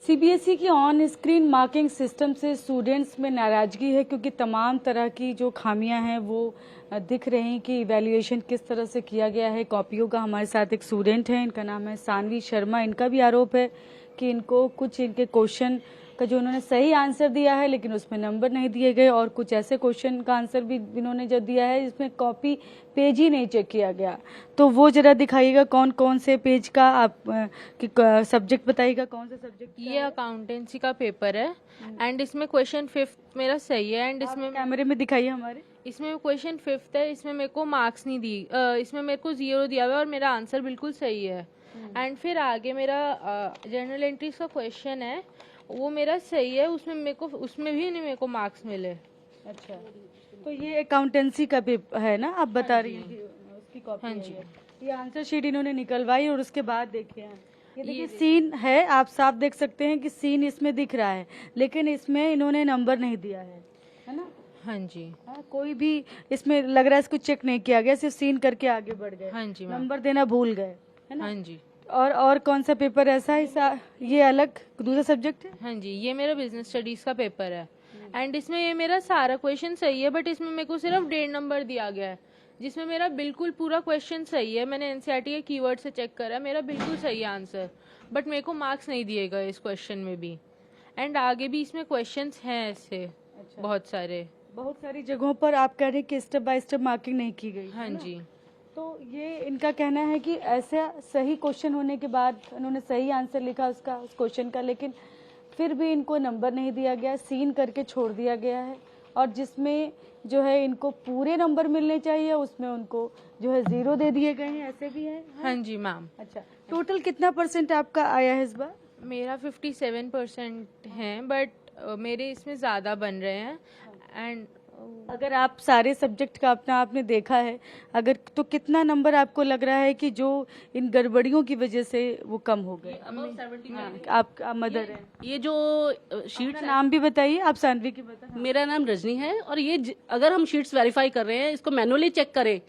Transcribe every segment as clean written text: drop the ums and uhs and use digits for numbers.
CBSE की on screen marking system से students में नाराजगी है क्योंकि तमाम तरह की जो खामियां हैं वो दिख रही हैं कि इवैल्यूएशन किस तरह से किया गया है कॉपियों का। हमारे साथ एक स्टूडेंट है, इनका नाम है सानवी शर्मा। इनका भी आरोप है कि इनको कुछ इनके क्वेश्चन का जो उन्होंने सही आंसर दिया है लेकिन उसमें नंबर नहीं दिए गए, और कुछ ऐसे क्वेश्चन का आंसर भी इन्होंने जो दिया है जिसमें कॉपी पेज ही नहीं चेक किया गया। तो वो जरा दिखाइएगा कौन कौन से पेज का आप सब्जेक्ट बताइएगा, कौन सा सब्जेक्ट। ये अकाउंटेंसी का पेपर है एंड इसमें क्वेश्चन 5th मेरा सही है एंड इसमें कैमरे में दिखाइए हमारे। इसमें क्वेश्चन 5th है, इसमें मेरे को मार्क्स नहीं दी, इसमें मेरे को 0 दिया हुआ है और मेरा आंसर बिल्कुल सही है। एंड फिर आगे मेरा जनरल एंट्रीज का क्वेश्चन है, वो मेरा सही है, उसमें मेरे को उसमें भी नहीं मेरे को मार्क्स मिले। अच्छा, तो ये अकाउंटेंसी का पेपर है ना, आप बता रही हैं उसकी कॉपी। हाँ जी, ये आंसर शीट इन्होंने निकलवाई और उसके बाद देखे हैं, ये देखिए सीन है, आप साफ देख सकते हैं कि सीन इसमें दिख रहा है लेकिन इसमें इन्होंने नंबर नहीं दिया है ना। हाँ जी, कोई भी इसमें लग रहा है इसको चेक नहीं किया गया, सिर्फ सीन करके आगे बढ़ गए। हाँ जी, नंबर देना भूल गए, है ना। हाँ जी। और कौन सा पेपर ऐसा है, ये अलग दूसरा सब्जेक्ट है। हाँ जी, ये मेरा बिजनेस स्टडीज का पेपर है एंड इसमें ये मेरा सारा क्वेश्चन सही है बट इसमें मेरे को सिर्फ 1.5 नंबर दिया गया है, जिसमें मेरा बिल्कुल पूरा क्वेश्चन सही है। मैंने एनसीईआरटी के कीवर्ड से चेक करा, मेरा बिल्कुल सही है आंसर, बट मेरे को मार्क्स नहीं दिए गए इस क्वेश्चन में भी। एंड आगे भी इसमें क्वेश्चंस हैं ऐसे। अच्छा। बहुत सारी जगहों पर आप कह रहे हैं कि स्टेप बाय स्टेप मार्किंग नहीं की गई। हाँ जी। तो ये इनका कहना है कि ऐसा सही क्वेश्चन होने के बाद उन्होंने सही आंसर लिखा उसका, उस क्वेश्चन का, लेकिन फिर भी इनको नंबर नहीं दिया गया, सीन करके छोड़ दिया गया है। और जिसमें जो है इनको पूरे नंबर मिलने चाहिए उसमें उनको जो है 0 दे दिए गए हैं, ऐसे भी है। हाँ जी मैम। अच्छा, टोटल कितना % आपका आया है इस बार? मेरा 57% है बट मेरे इसमें ज़्यादा बन रहे हैं। एंड अगर आप सारे सब्जेक्ट का अपना आपने देखा है अगर, तो कितना नंबर आपको लग रहा है कि जो इन गड़बड़ियों की वजह से वो कम हो गए? आप मदर है। ये जो शीट्स, नाम भी बताइए आप। सानवी की बता। मेरा नाम रजनी है और ये अगर हम शीट्स वेरीफाई कर रहे हैं, इसको मैनुअली चेक करें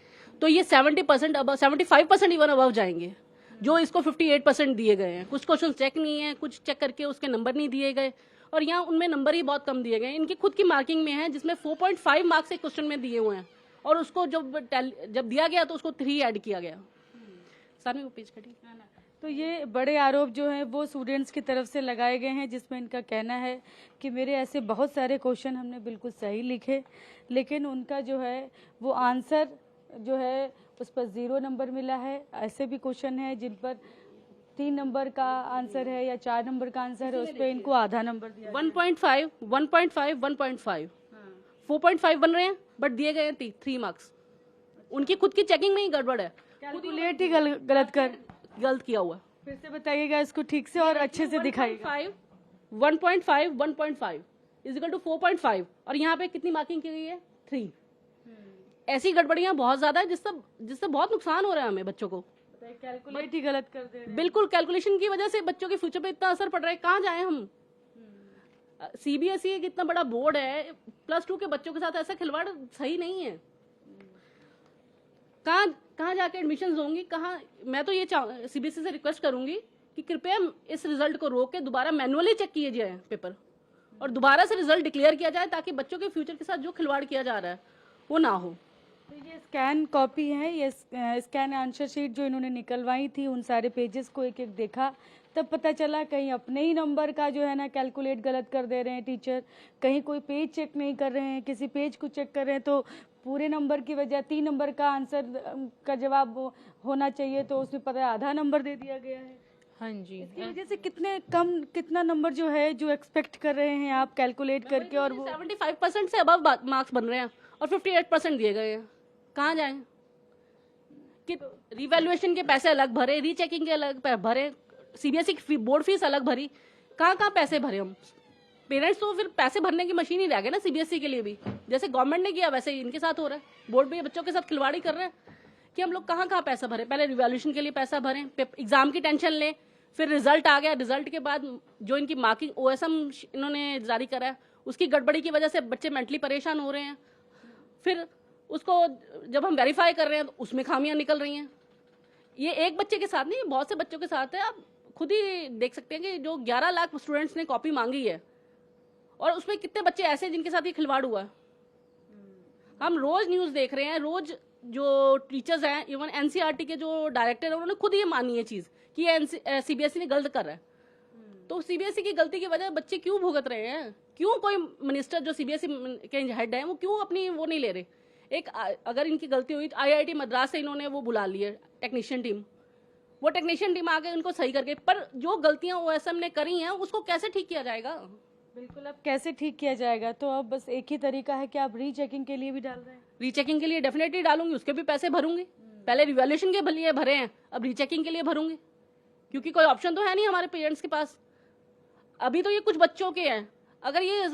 तो ये 70% अब 75% इवन अबव जाएंगे, जो इसको 58% दिए गए हैं। कुछ क्वेश्चन चेक नहीं है, कुछ चेक करके उसके नंबर नहीं दिए गए और यहाँ उनमें नंबर ही बहुत कम दिए गए। इनकी खुद की मार्किंग में है जिसमें 4.5 मार्क्स एक क्वेश्चन में दिए हुए हैं और उसको जब दिया गया तो उसको 3 ऐड किया गया। सारे वो पेज कटी। तो ये बड़े आरोप जो हैं वो स्टूडेंट्स की तरफ से लगाए गए हैं, जिसमें इनका कहना है कि मेरे ऐसे बहुत सारे क्वेश्चन हमने बिल्कुल सही लिखे लेकिन उनका जो है वो आंसर जो है उस पर 0 नंबर मिला है। ऐसे भी क्वेश्चन है जिन पर 3 नंबर का आंसर है या 4 नंबर का आंसर है, उस पर इनको आधा नंबर दिया। 1.5, 1.5, 1.5, 4.5 बन रहे हैं बट दिए गए हैं 3 मार्क्स। उनकी खुद की चेकिंग में ही गड़बड़ है, कैलकुलेट ही गलत किया हुआ। फिर से बताइएगा इसको ठीक से और अच्छे से दिखाइएगा। 1.5, 1.5 इज इक्वल टू 4.5 और यहाँ पे कितनी मार्किंग की गई है? 3। ऐसी गड़बड़ियां बहुत ज्यादा है जिससे बहुत नुकसान हो रहा है हमें बच्चों को। कैलकुलेट ही गलत कर दे रहे हैं। बिल्कुल, कैलकुलेशन की वजह से बच्चों के फ्यूचर पे इतना असर पड़ रहा है। कहाँ जाए हम? सीबीएसई एक इतना बड़ा बोर्ड है, +2 के बच्चों के साथ ऐसा खिलवाड़ सही नहीं है। कहाँ जाके एडमिशन होंगी, कहाँ? मैं तो ये सीबीएसई से रिक्वेस्ट करूंगी कि कृपया इस रिजल्ट को रोक के दोबारा मैनुअली चेक किए जाए पेपर और दोबारा से रिजल्ट डिक्लेयर किया जाए ताकि बच्चों के फ्यूचर के साथ जो खिलवाड़ किया जा रहा है वो ना हो। तो ये स्कैन कॉपी है, ये स्कैन आंसर शीट जो इन्होंने निकलवाई थी, उन सारे पेजेस को एक एक देखा तब पता चला कहीं अपने ही नंबर का जो है ना कैलकुलेट गलत कर दे रहे हैं टीचर, कहीं कोई पेज चेक नहीं कर रहे हैं, किसी पेज को चेक कर रहे हैं तो पूरे नंबर की वजह 3 नंबर का आंसर का जवाब होना चाहिए तो उसमें पता है आधा नंबर दे दिया गया है। हाँ जी, इसकी वजह से कितना नंबर जो है जो एक्सपेक्ट कर रहे हैं आप कैलकुलेट करके, और वो 75% से अबव मार्क्स बन रहे हैं और 58% दिए गए हैं। कहाँ जाए? कि रिवैल्यूएशन के पैसे अलग भरे, रीचेकिंग के अलग भरे, सीबीएसई की बोर्ड फीस अलग भरी, कहाँ पैसे भरे हम? पेरेंट्स तो फिर पैसे भरने की मशीन ही रह गए ना सीबीएसई के लिए भी। जैसे गवर्नमेंट ने किया वैसे ही इनके साथ हो रहा है, बोर्ड भी बच्चों के साथ खिलवाड़ी कर रहे हैं कि हम लोग कहाँ पैसा भरे। पहले रिवैल्यूएशन के लिए पैसा भरें, एग्जाम की टेंशन लें, फिर रिजल्ट आ गया, रिजल्ट के बाद जो इनकी मार्किंग ओएसएम इन्होंने जारी करा है उसकी गड़बड़ी की वजह से बच्चे मेंटली परेशान हो रहे हैं। फिर उसको जब हम वेरीफाई कर रहे हैं तो उसमें खामियां निकल रही हैं। ये एक बच्चे के साथ नहीं, बहुत से बच्चों के साथ है। आप खुद ही देख सकते हैं कि जो 11 लाख स्टूडेंट्स ने कॉपी मांगी है और उसमें कितने बच्चे ऐसे हैं जिनके साथ ये खिलवाड़ हुआ है। हम रोज न्यूज देख रहे हैं, रोज जो टीचर्स हैं, इवन एनसीईआरटी के जो डायरेक्टर है उन्होंने खुद ये मानी है चीज कि ये सीबीएसई ने गलत कर रहा है। तो सीबीएसई की गलती की वजह बच्चे क्यों भुगत रहे हैं? क्यों कोई मिनिस्टर जो सीबीएसई के हेड है वो क्यों अपनी वो नहीं ले रहे? एक अगर इनकी गलती हुई तो आईआईटी मद्रास से इन्होंने वो बुला ली है टेक्नीशियन टीम, वो टेक्नीशियन टीम आके उनको सही करके, पर जो गलतियां ओएसएम ने करी हैं उसको कैसे ठीक किया जाएगा? बिल्कुल, अब कैसे ठीक किया जाएगा? तो अब बस एक ही तरीका है कि आप रीचेकिंग के लिए भी डाल रहे हैं। रीचेकिंग के लिए डेफिनेटली डालूंगी, उसके भी पैसे भरूंगी। पहले रिवैल्यूएशन के लिए भरे हैं, अब रीचेकिंग के लिए भरूंगी, क्योंकि कोई ऑप्शन तो है नहीं हमारे पेरेंट्स के पास। अभी तो ये कुछ बच्चों के हैं, अगर ये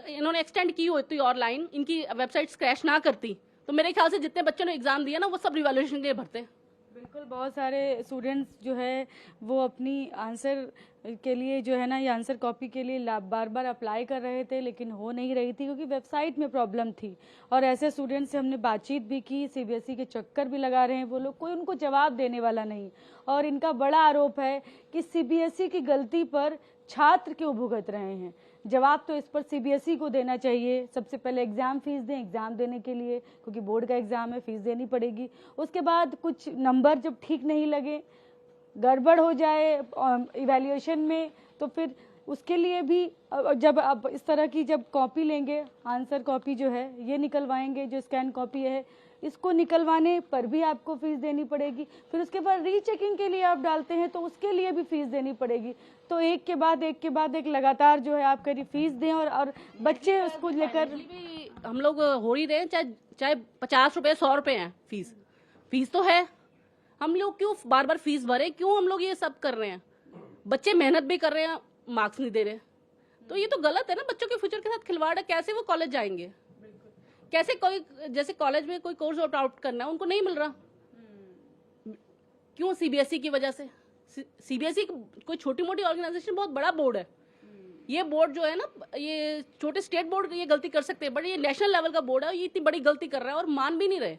इन्होंने एक्सटेंड की होती और लाइन इनकी वेबसाइट क्रैश ना करती तो मेरे ख्याल से जितने बच्चों ने एग्जाम दिया ना वो सब रिवैल्यूएशन के लिए भरते। बिल्कुल, बहुत सारे स्टूडेंट्स जो है वो अपनी आंसर के लिए जो है ना, ये आंसर कॉपी के लिए बार बार अप्लाई कर रहे थे लेकिन हो नहीं रही थी क्योंकि वेबसाइट में प्रॉब्लम थी। और ऐसे स्टूडेंट्स से हमने बातचीत भी की, सीबीएसई के चक्कर भी लगा रहे हैं वो लोग, कोई उनको जवाब देने वाला नहीं। और इनका बड़ा आरोप है कि सीबीएसई की गलती पर छात्र क्यों भुगत रहे हैं। जवाब तो इस पर सीबीएसई को देना चाहिए। सबसे पहले एग्जाम फीस दें एग्जाम देने के लिए, क्योंकि बोर्ड का एग्जाम है, फीस देनी पड़ेगी। उसके बाद कुछ नंबर जब ठीक नहीं लगे, गड़बड़ हो जाए इवैल्यूएशन में, तो फिर उसके लिए भी जब अब इस तरह की जब कॉपी लेंगे, आंसर कॉपी जो है ये निकलवाएंगे, जो स्कैन कॉपी है इसको निकलवाने पर भी आपको फीस देनी पड़ेगी। फिर उसके बाद रीचेकिंग के लिए आप डालते हैं तो उसके लिए भी फीस देनी पड़ेगी। तो एक के बाद एक लगातार जो है आप करीब फीस दें और बच्चे उसको लेकर भी हम लोग हो ही रहे हैं, चाहे 50 रुपए 100 रुपए हैं फीस तो है। हम लोग क्यों बार बार फीस भरे, क्यों हम लोग ये सब कर रहे हैं? बच्चे मेहनत भी कर रहे हैं, मार्क्स नहीं दे रहे, तो ये तो गलत है ना। बच्चों के फ्यूचर के साथ खिलवाड़ है। कैसे वो कॉलेज जाएंगे? कैसे कोई, जैसे कॉलेज में कोई कोर्स आउट करना है उनको नहीं मिल रहा, क्यों? सीबीएसई की वजह से। सीबीएसई कोई छोटी मोटी ऑर्गेनाइजेशन, बहुत बड़ा बोर्ड है। ये बोर्ड जो है ना, ये छोटे स्टेट बोर्ड ये गलती कर सकते हैं, बट ये नेशनल लेवल का बोर्ड है, ये इतनी बड़ी गलती कर रहा है और मान भी नहीं रहे।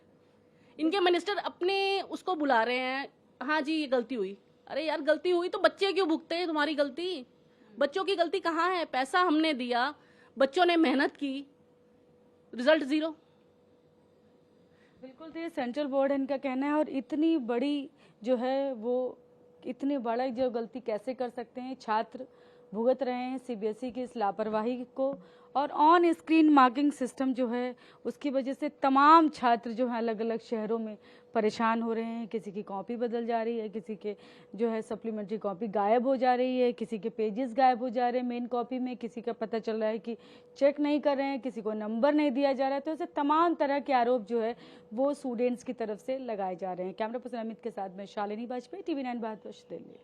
इनके मिनिस्टर अपने उसको बुला रहे हैं, हाँ जी ये गलती हुई। अरे यार गलती हुई तो बच्चे क्यों भुगते हैं तुम्हारी गलती? बच्चों की गलती कहाँ है? पैसा हमने दिया, बच्चों ने मेहनत की, रिजल्ट जीरो। बिल्कुल, तो ये सेंट्रल बोर्ड है, इनका कहना है। और इतनी बड़ी जो है वो, इतनी बड़ा जो गलती कैसे कर सकते हैं? छात्र भुगत रहे हैं सीबीएसई की इस लापरवाही को। और ऑन स्क्रीन मार्किंग सिस्टम जो है उसकी वजह से तमाम छात्र जो है अलग अलग शहरों में परेशान हो रहे हैं। किसी की कॉपी बदल जा रही है, किसी के जो है सप्लीमेंट्री कॉपी गायब हो जा रही है, किसी के पेजेस गायब हो जा रहे हैं मेन कॉपी में, किसी का पता चल रहा है कि चेक नहीं कर रहे हैं, किसी को नंबर नहीं दिया जा रहा है। तो ऐसे तमाम तरह के आरोप जो है वो स्टूडेंट्स की तरफ से लगाए जा रहे हैं। कैमरा पर्सन अमित के साथ में शालिनी वाजपेयी, TV9 भारतवर्ष, दिल्ली।